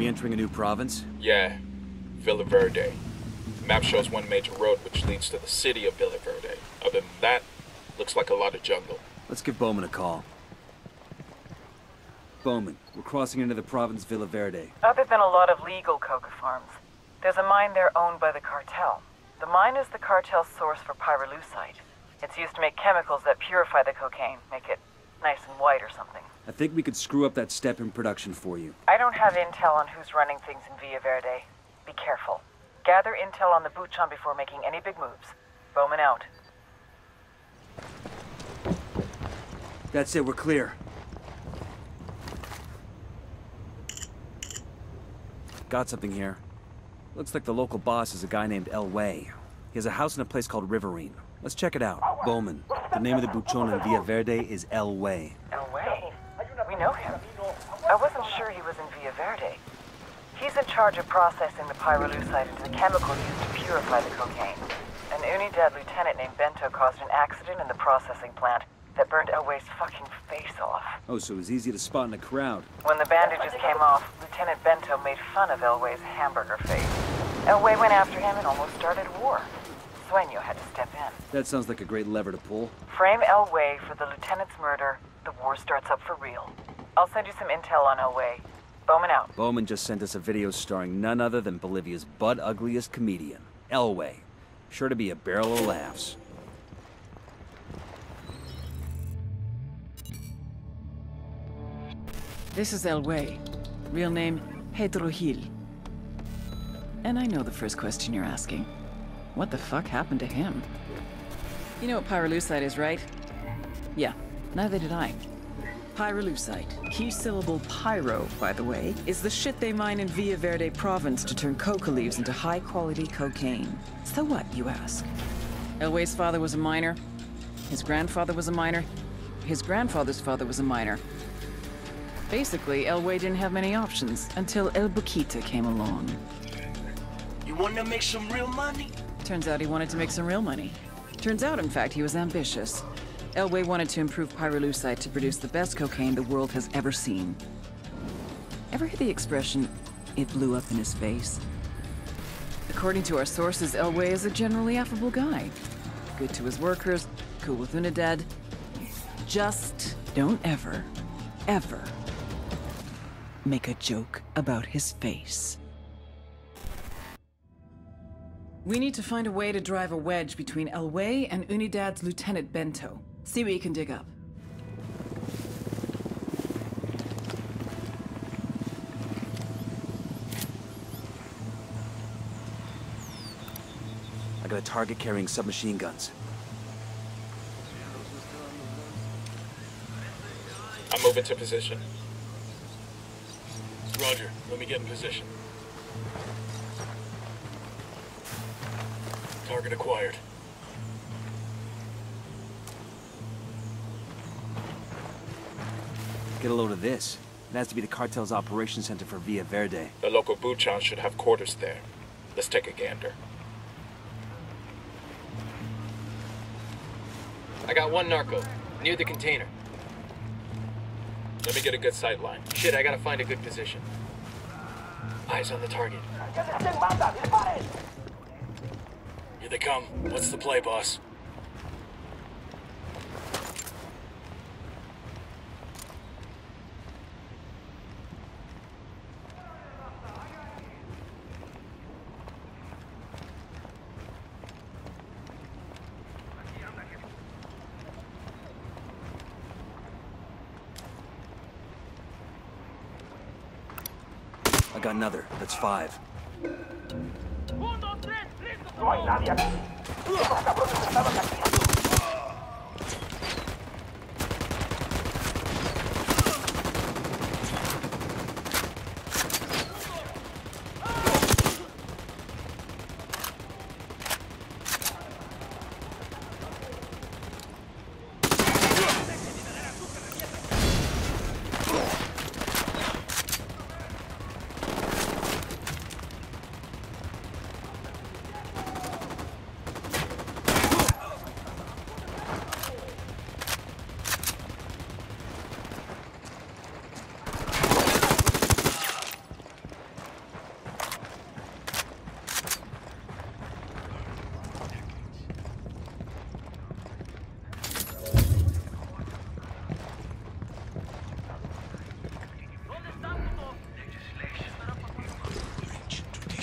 We entering a new province? Yeah. Villa Verde. Map shows one major road which leads to the city of Villa Verde. Other than that, looks like a lot of jungle. Let's give Bowman a call. Bowman, we're crossing into the province Villa Verde. Other than a lot of legal coca farms, there's a mine there owned by the cartel. The mine is the cartel's source for pyrolusite. It's used to make chemicals that purify the cocaine, make it nice and white or something. I think we could screw up that step in production for you. I don't have intel on who's running things in Villa Verde. Be careful. Gather intel on the Buchan before making any big moves. Bowman out. That's it, we're clear. Got something here. Looks like the local boss is a guy named El Way. He has a house in a place called Riverine. Let's check it out. Bowman, the name of the Buchon in Villa Verde is El Way. El Way? We know him. I wasn't sure he was in Villa Verde. He's in charge of processing the pyrolusite into the chemical used to purify the cocaine. An Unidad lieutenant named Bento caused an accident in the processing plant that burned El Way's fucking face off. Oh, so it was easy to spot in a crowd. When the bandages came off, Lieutenant Bento made fun of El Way's hamburger face. El Way went after him and almost started a war. Sueño had to step in. That sounds like a great lever to pull. Frame El Way for the lieutenant's murder, the war starts up for real. I'll send you some intel on El Way. Bowman out. Bowman just sent us a video starring none other than Bolivia's butt-ugliest comedian, El Way. Sure to be a barrel of laughs. This is El Way. Real name, Pedro Gil. And I know the first question you're asking. What the fuck happened to him? You know what pyrolusite is, right? Yeah, neither did I. Pyrolusite, key syllable pyro, by the way, is the shit they mine in Villa Verde province to turn coca leaves into high-quality cocaine. So what, you ask? El Way's father was a miner. His grandfather was a miner. His grandfather's father was a miner. Basically, El Way didn't have many options until El Boquita came along. You want to make some real money? Turns out he wanted to make some real money. Turns out, in fact, he was ambitious. El Way wanted to improve pyrolusite to produce the best cocaine the world has ever seen. Ever hear the expression, it blew up in his face? According to our sources, El Way is a generally affable guy. Good to his workers, cool with Unidad. Just don't ever make a joke about his face. We need to find a way to drive a wedge between El Way and Unidad's Lieutenant Bento. See what you can dig up. I got a target carrying submachine guns. I'm moving to position. Roger, let me get in position. Target acquired. Get a load of this. It has to be the cartel's operation center for Villa Verde. The local Buchan should have quarters there. Let's take a gander. I got one narco, near the container. Let me get a good sight line. Shit, I gotta find a good position. Eyes on the target. Here they come. What's the play, boss? I got another. That's 5. No hay nadie aquí. Hemos está protestados aquí.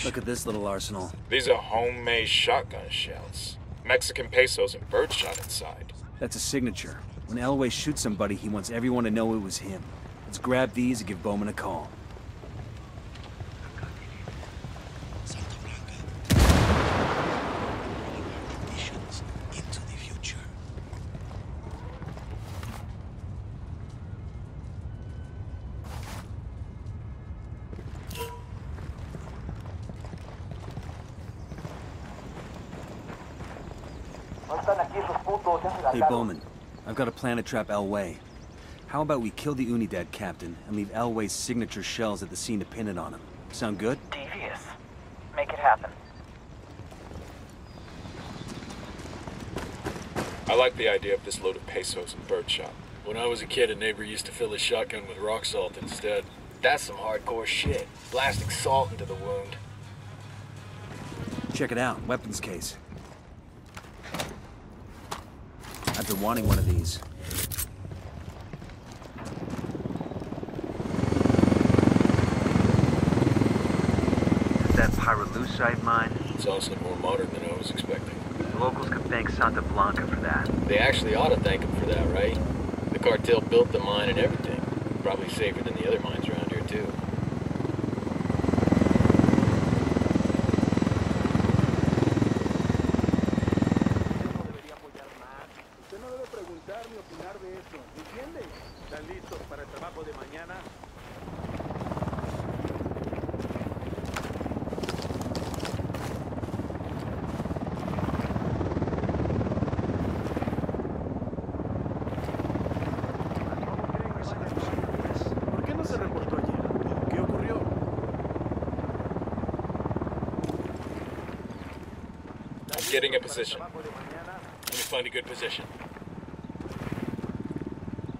Look at this little arsenal. These are homemade shotgun shells. Mexican pesos and birdshot inside. That's a signature. When Elway shoots somebody, he wants everyone to know it was him. Let's grab these and give Bowman a call. Hey, Bowman. I've got a plan to trap Elway. How about we kill the Unidad captain and leave Elway's signature shells at the scene to pin it on him? Sound good? Devious. Make it happen. I like the idea of this load of pesos and birdshot. When I was a kid, a neighbor used to fill his shotgun with rock salt instead. That's some hardcore shit. Blasting salt into the wound. Check it out. Weapons case. I've been wanting one of these. Is that pyrolusite mine? It's honestly more modern than I was expecting. The locals could thank Santa Blanca for that. They actually ought to thank him for that, right? The cartel built the mine and everything. Probably safer than the other mines around here, too. Getting a position. Let me find a good position.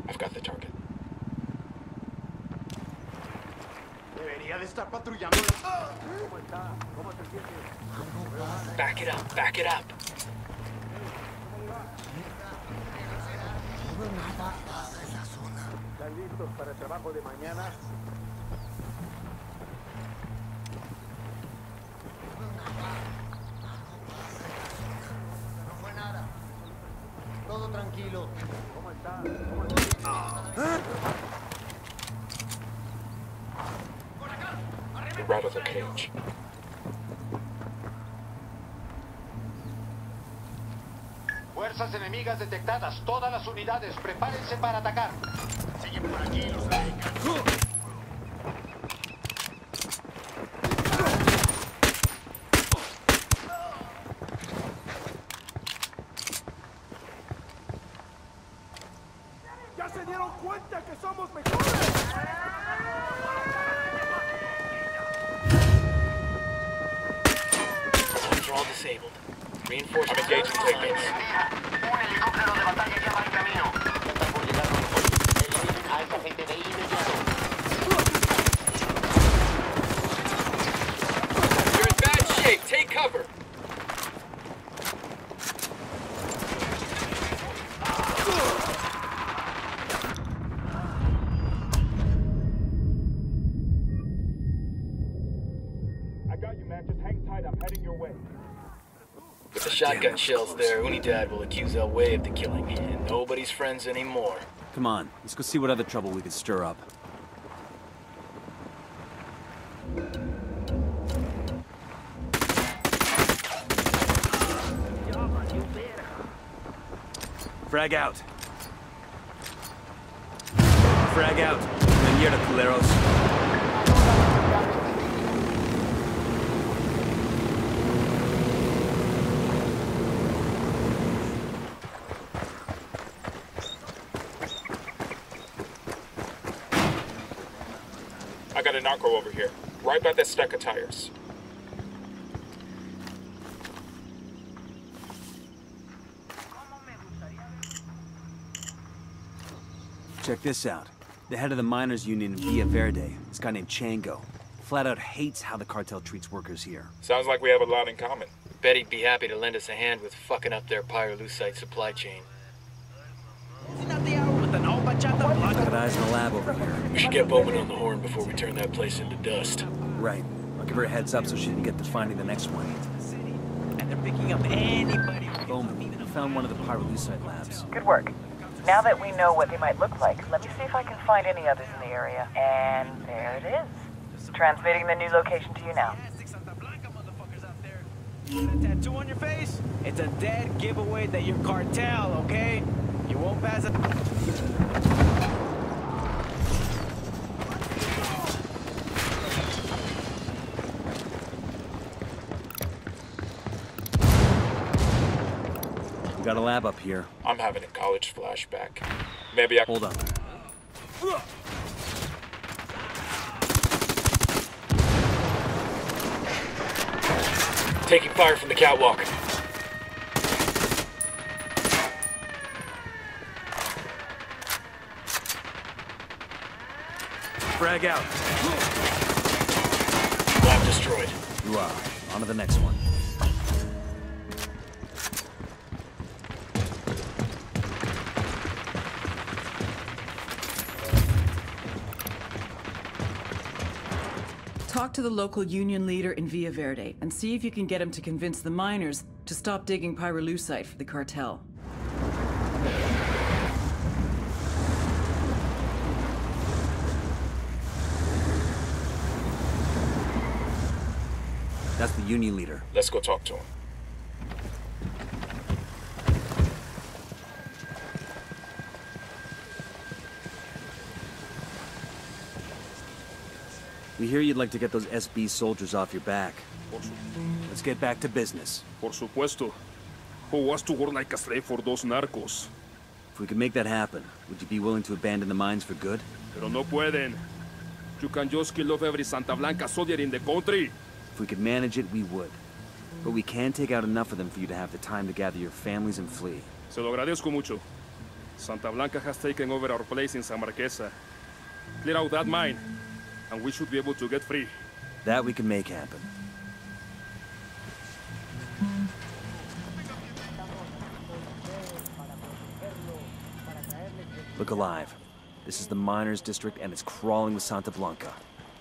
I've got the target. Back it up, back it up. Todo tranquilo. ¿Cómo está? We're out of the cage. Fuerzas enemigas detectadas. Todas las unidades, prepárense para atacar. Siguen por aquí los americanos. They're all disabled. Reinforcements. I'm engaging techniques. Un helicóptero de batalla ya va en camino. Está por llegar un refuerzo. Eliminen a esa gente de inmediato. You're in bad shape. Take cover. I got you, man. Just hang tight. I'm heading your way. With the shotgun shells there, Unidad will accuse Elway of the killing, and nobody's friends anymore. Come on, let's go see what other trouble we could stir up. Frag out. Frag out. Mierda, culeros. I got a narco over here, right by that stack of tires. Check this out. The head of the miners' union in Villa Verde, this guy named Chango, flat out hates how the cartel treats workers here. Sounds like we have a lot in common. Bet he'd be happy to lend us a hand with fucking up their pyrolusite supply chain. Got eyes in the lab over here. We should get Bowman on the horn before we turn that place into dust. Right. I'll give her a heads up so she can get to finding the next one. And they're picking up anybody. Bowman, we found one of the pyrolusite labs. Good work. Now that we know what they might look like, let me see if I can find any others in the area. And there it is. Transmitting the new location to you now. That tattoo on your face? It's a dead giveaway that you're cartel, okay? You won't pass it. We got a lab up here. I'm having a college flashback. Maybe I... Hold on. Taking fire from the catwalk. Frag out. Lab destroyed. You are. On to the next one. Talk to the local union leader in Villa Verde and see if you can get him to convince the miners to stop digging pyrolusite for the cartel. That's the union leader. Let's go talk to him. We hear you'd like to get those SB soldiers off your back. Let's get back to business. Por supuesto. Who wants to work like a slave for those narcos? If we could make that happen, would you be willing to abandon the mines for good? Pero no pueden. You can just kill off every Santa Blanca soldier in the country. If we could manage it, we would. But we can't take out enough of them for you to have the time to gather your families and flee. Se lo agradezco mucho. Santa Blanca has taken over our place in San Marquesa. Clear out that mine, and we should be able to get free. That we can make happen. Look alive. This is the miners' district, and it's crawling with Santa Blanca.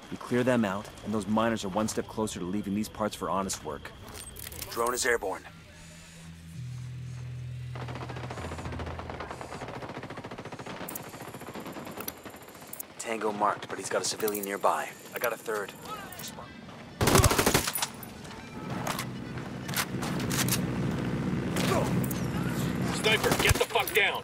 We clear them out, and those miners are one step closer to leaving these parts for honest work. Drone is airborne. Tango marked, but he's got a civilian nearby. I got a third. Sniper, get the fuck down.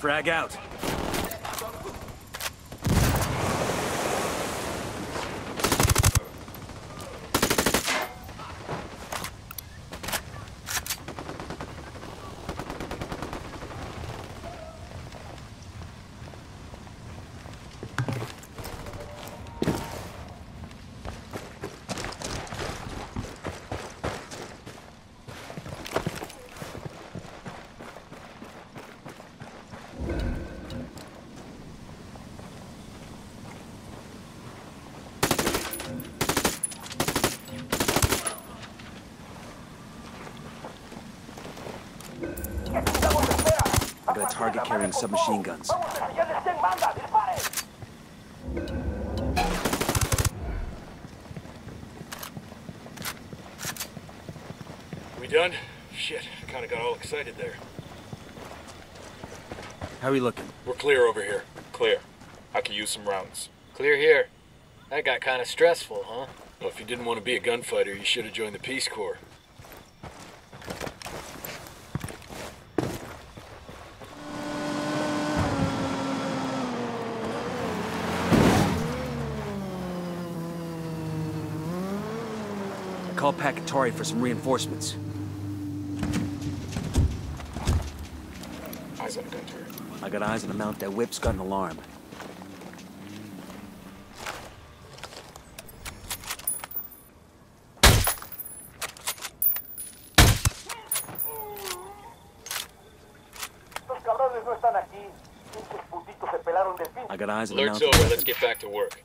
Frag out. I got a target carrying submachine guns. We done? Shit, I kinda got all excited there. How are we looking? We're clear over here. Clear. I could use some rounds. Clear here. That got kinda stressful, huh? Well, if you didn't want to be a gunfighter, you should have joined the Peace Corps. Call Pacatari for some reinforcements. Eyes on gun turret. I got eyes on a mount that whip's got an alarm. I got eyes on the mount. Alert's over, let's get back to work.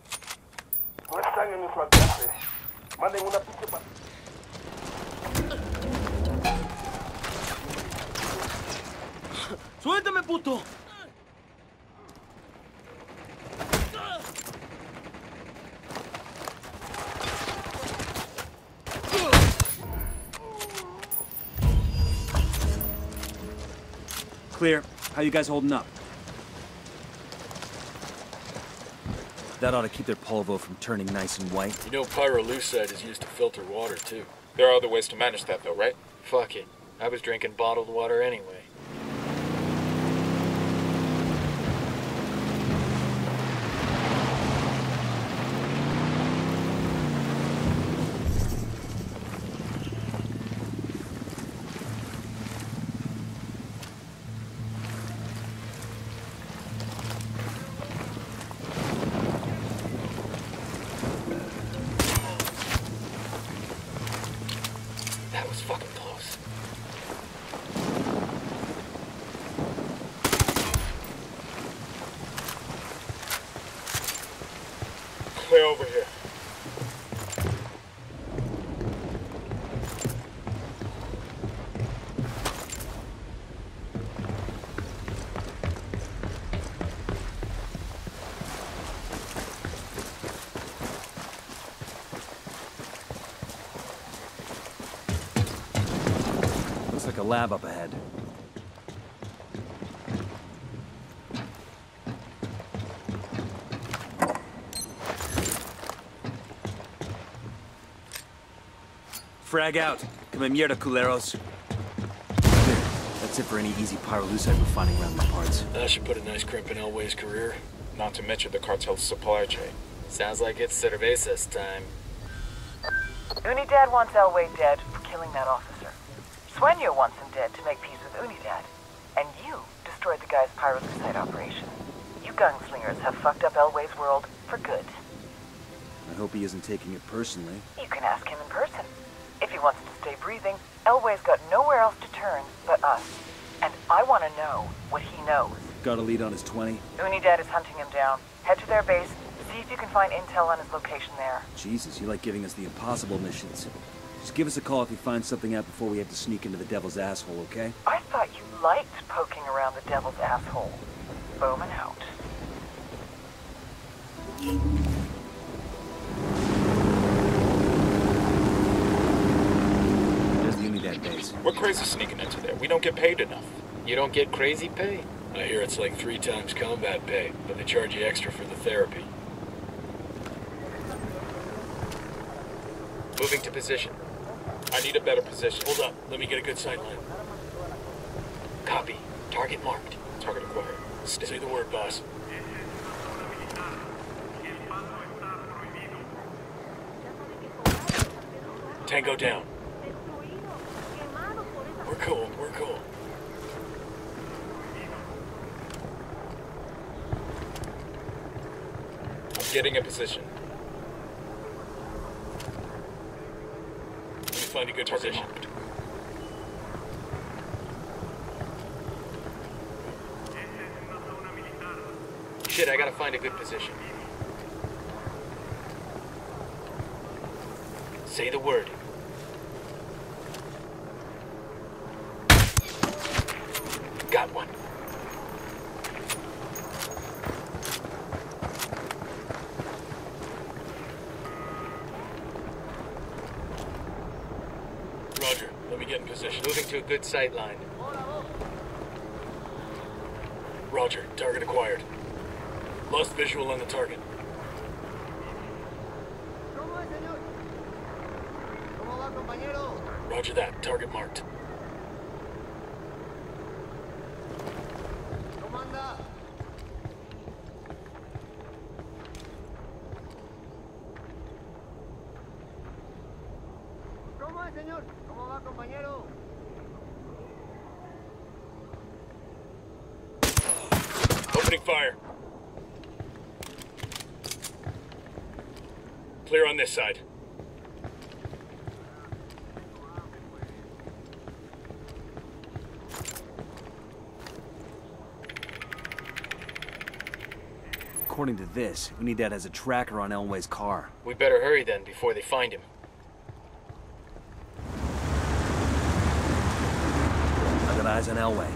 ¡Suéltame, puto! Clear. How you guys holding up? That ought to keep their polvo from turning nice and white. You know pyrolusite is used to filter water, too. There are other ways to manage that though, right? Fuck it. I was drinking bottled water anyway. That was fucking close. Clear over here. Looks like a lab up ahead. Frag out. Come in mierda, culeros. There. That's it for any easy pyrolusite we're finding around these parts. That should put a nice crimp in Elway's career. Not to mention the cartel's supply chain. Sounds like it's cervezas time. Unidad wants Elway dead for killing that officer. Sueño wants him dead to make peace with Unidad. And you destroyed the guy's pyrolusite operation. You gunslingers have fucked up Elway's world for good. I hope he isn't taking it personally. You can ask him in person. If he wants to stay breathing, Elway's got nowhere else to turn but us. And I want to know what he knows. Got a lead on his 20? Unidad is hunting him down. Head to their base, see if you can find intel on his location there. Jesus, you like giving us the impossible missions. Just give us a call if you find something out before we have to sneak into the devil's asshole, okay? I thought you liked poking around the devil's asshole. Bowman out. There's the Unidad base. We're crazy sneaking into there. We don't get paid enough. You don't get crazy pay? I hear it's like 3 times combat pay, but they charge you extra for the therapy. Moving to position. I need a better position. Hold up, let me get a good sight line. Copy. Target marked. Target acquired. Say the word, boss. Tango down. We're cool, we're cool. I'm getting a position. Let me find a good position. Shit, I gotta find a good position. Say the word. Got one. Roger, let me get in position. Moving to a good sight line. Roger, target acquired. Lost visual on the target. Roger that, target marked. Opening fire. Clear on this side. According to this, Unidad has a tracker on Elway's car. We better hurry then, before they find him. I got eyes on Elway.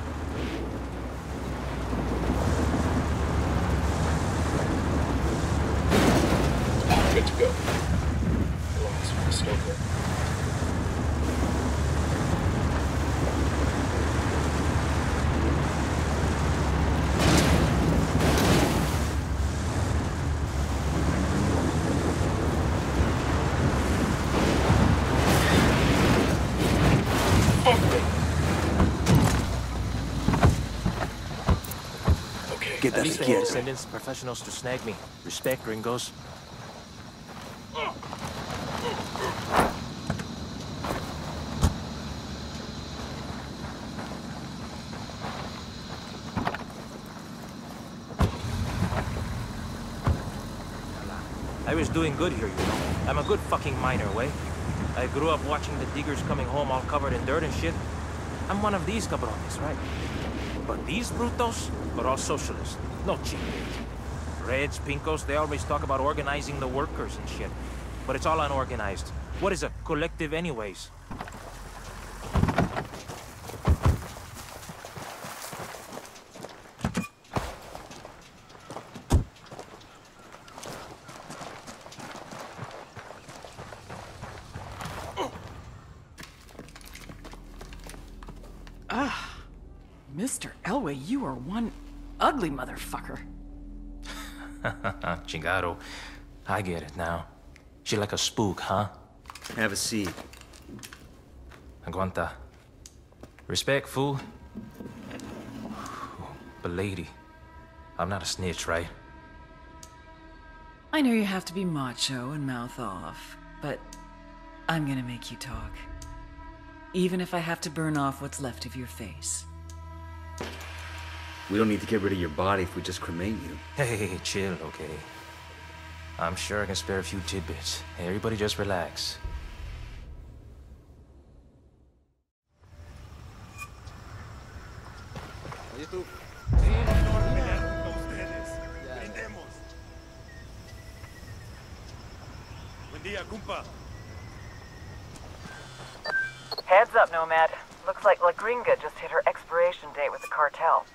Good to go. Relax, we're still good. Get that kid. Descendants, professionals to snag me. Respect, gringos. I was doing good here, you know. I'm a good fucking miner, way. I grew up watching the diggers coming home all covered in dirt and shit. I'm one of these cabrones, right? But these brutos are all socialists. No cheap date. Reds, pinkos, they always talk about organizing the workers and shit. But it's all unorganized. What is a collective anyways? Mr. Elway, you are one ugly motherfucker. Chingado. I get it now. She like a spook, huh? Have a seat. Aguanta. Respect, fool. But lady, I'm not a snitch, right? I know you have to be macho and mouth off, but I'm gonna make you talk. Even if I have to burn off what's left of your face. We don't need to get rid of your body if we just cremate you. Hey, chill, okay? I'm sure I can spare a few tidbits. Everybody just relax. Heads up, Nomad. Looks like La Gringa just hit her expiration date with the cartel.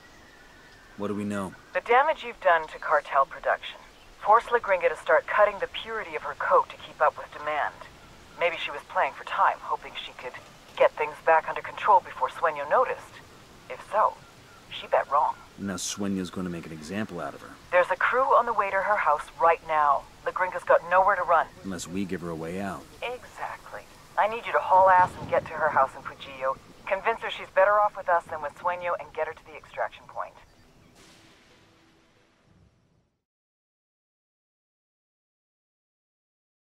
What do we know? The damage you've done to cartel production forced La Gringa to start cutting the purity of her coke to keep up with demand. Maybe she was playing for time, hoping she could get things back under control before Sueño noticed. If so, she bet wrong. Now Sueño's going to make an example out of her. There's a crew on the way to her house right now. La Gringa's got nowhere to run. Unless we give her a way out. Exactly. I need you to haul ass and get to her house in Fujillo. Convince her she's better off with us than with Sueño and get her to the extraction point.